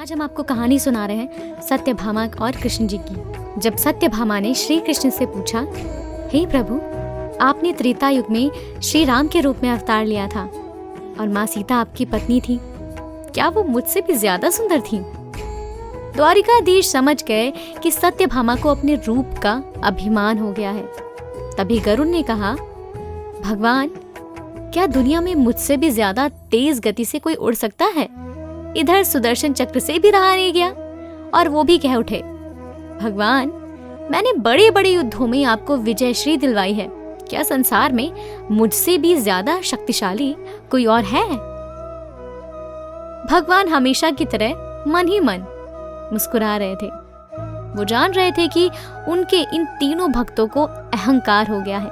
आज हम आपको कहानी सुना रहे हैं सत्यभामा और कृष्ण जी की। जब सत्यभामा ने श्री कृष्ण से पूछा, हे प्रभु, आपने त्रेता युग में श्री राम के रूप में अवतार लिया था और माँ सीता आपकी पत्नी थी, क्या वो मुझसे भी ज्यादा सुंदर थी? द्वारिकाधीश समझ गए कि सत्यभामा को अपने रूप का अभिमान हो गया है। तभी गरुड़ ने कहा, भगवान, क्या दुनिया में मुझसे भी ज्यादा तेज गति से कोई उड़ सकता है? इधर सुदर्शन चक्र से भी रहा नहीं गया और वो भी कह उठे, भगवान, मैंने बड़े बड़े युद्धों में आपको विजयश्री दिलवाई है, क्या संसार में मुझसे भी ज्यादा शक्तिशाली कोई और है? भगवान हमेशा की तरह मन ही मन मुस्कुरा रहे थे। वो जान रहे थे कि उनके इन तीनों भक्तों को अहंकार हो गया है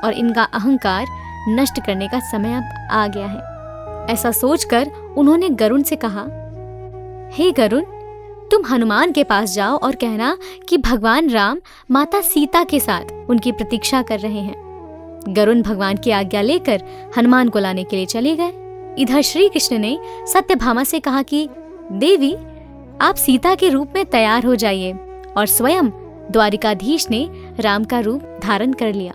और इनका अहंकार नष्ट करने का समय अब आ गया है। ऐसा सोचकर उन्होंने गरुड़ से कहा, हे गरुड़, तुम हनुमान के पास जाओ और कहना कि भगवान राम माता सीता के साथ उनकी प्रतीक्षा कर रहे हैं। गरुड़ भगवान की आज्ञा लेकर हनुमान को लाने के लिए चले गए। इधर श्री कृष्ण ने सत्यभामा से कहा कि देवी, आप सीता के रूप में तैयार हो जाइए, और स्वयं द्वारिकाधीश ने राम का रूप धारण कर लिया।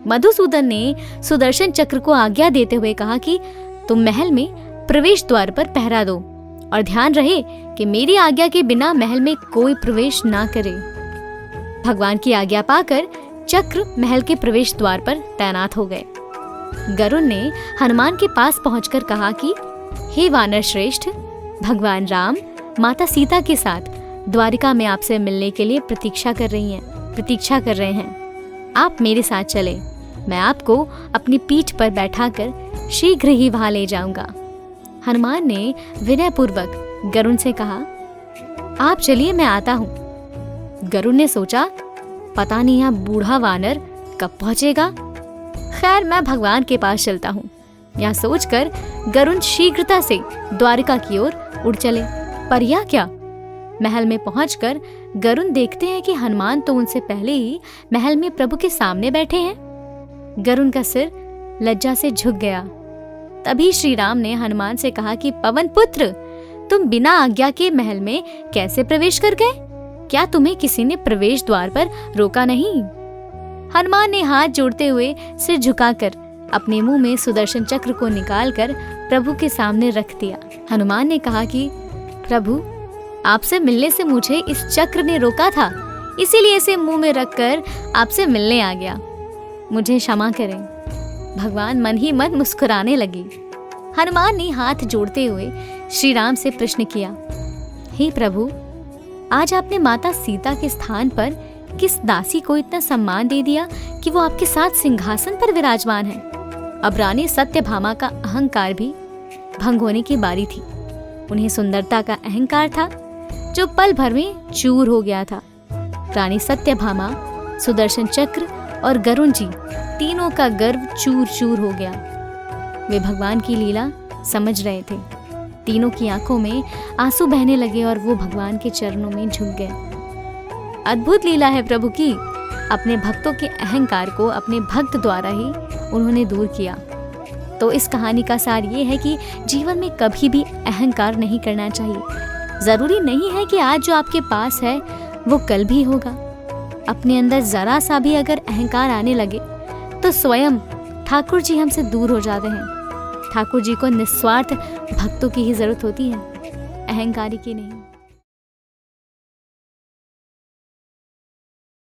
मधुसूदन ने सुदर्शन चक्र को आज्ञा देते हुए कहा कि तुम महल में प्रवेश द्वार पर पहरा दो और ध्यान रहे कि मेरी आज्ञा के बिना महल में कोई प्रवेश ना करे। भगवान की आज्ञा पाकर चक्र महल के प्रवेश द्वार पर तैनात हो गए। गरुड़ ने हनुमान के पास पहुंचकर कहा कि हे वानर श्रेष्ठ, भगवान राम माता सीता के साथ द्वारिका में आपसे मिलने के लिए प्रतीक्षा कर रहे हैं। आप मेरे साथ चले, मैं आपको अपनी पीठ पर बैठाकर शीघ्र ही वहां ले जाऊंगा। हनुमान ने विनय पूर्वक गरुड़ से कहा, आप चलिए, मैं आता हूँ। गरुड़ ने सोचा, पता नहीं यह बूढ़ा वानर कब पहुंचेगा, खैर मैं भगवान के पास चलता हूँ। यह सोचकर गरुड़ शीघ्रता से द्वारिका की ओर उड़ चले। पर यह क्या, महल में पहुंचकर गरुड़ देखते हैं कि हनुमान तो उनसे पहले ही महल में प्रभु के सामने बैठे हैं। गरुड़ का सिर लज्जा से झुक गया। तभी श्री राम ने हनुमान से कहा कि पवन पुत्र, तुम बिना आज्ञा के महल में कैसे प्रवेश कर गए? क्या तुम्हें किसी ने प्रवेश द्वार पर रोका नहीं? हनुमान ने हाथ जोड़ते हुए सिर झुकाकर अपने मुंह में सुदर्शन चक्र को निकालकर प्रभु के सामने रख दिया। हनुमान ने कहा कि प्रभु, आपसे मिलने से मुझे इस चक्र ने रोका था, इसीलिए इसे मुंह में रखकर आपसे मिलने आ गया, मुझे क्षमा करें। भगवान मन ही मन मुस्कुराने लगे। हनुमान ने हाथ जोड़ते हुए श्री राम से प्रश्न किया, हे प्रभु, आज आपने माता सीता के स्थान पर किस दासी को इतना सम्मान दे दिया कि वो आपके साथ सिंहासन पर विराजमान है? अब रानी सत्यभामा का अहंकार भी भंग होने की बारी थी। उन्हें सुंदरता का अहंकार था जो पल भर में चूर हो गया था। रानी सत्यभामा, सुदर्शन चक्र और गरुड़ जी तीनों का गर्व चूर चूर हो गया। वे भगवान की लीला समझ रहे थे। तीनों की आंखों में आंसू बहने लगे और वो भगवान के चरणों में झुक गए। अद्भुत लीला है प्रभु की। अपने भक्तों के अहंकार को अपने भक्त द्वारा ही उन्होंने दूर किया। तो इस कहानी का सार ये है कि जीवन में कभी भी अहंकार नहीं करना चाहिए। जरूरी नहीं है कि आज जो आपके पास है वो कल भी होगा। अपने अंदर जरा सा भी अगर अहंकार आने लगे तो स्वयं ठाकुर जी हमसे दूर हो जाते हैं। ठाकुर जी को निस्वार्थ भक्तों की ही जरूरत होती है, अहंकारी की नहीं।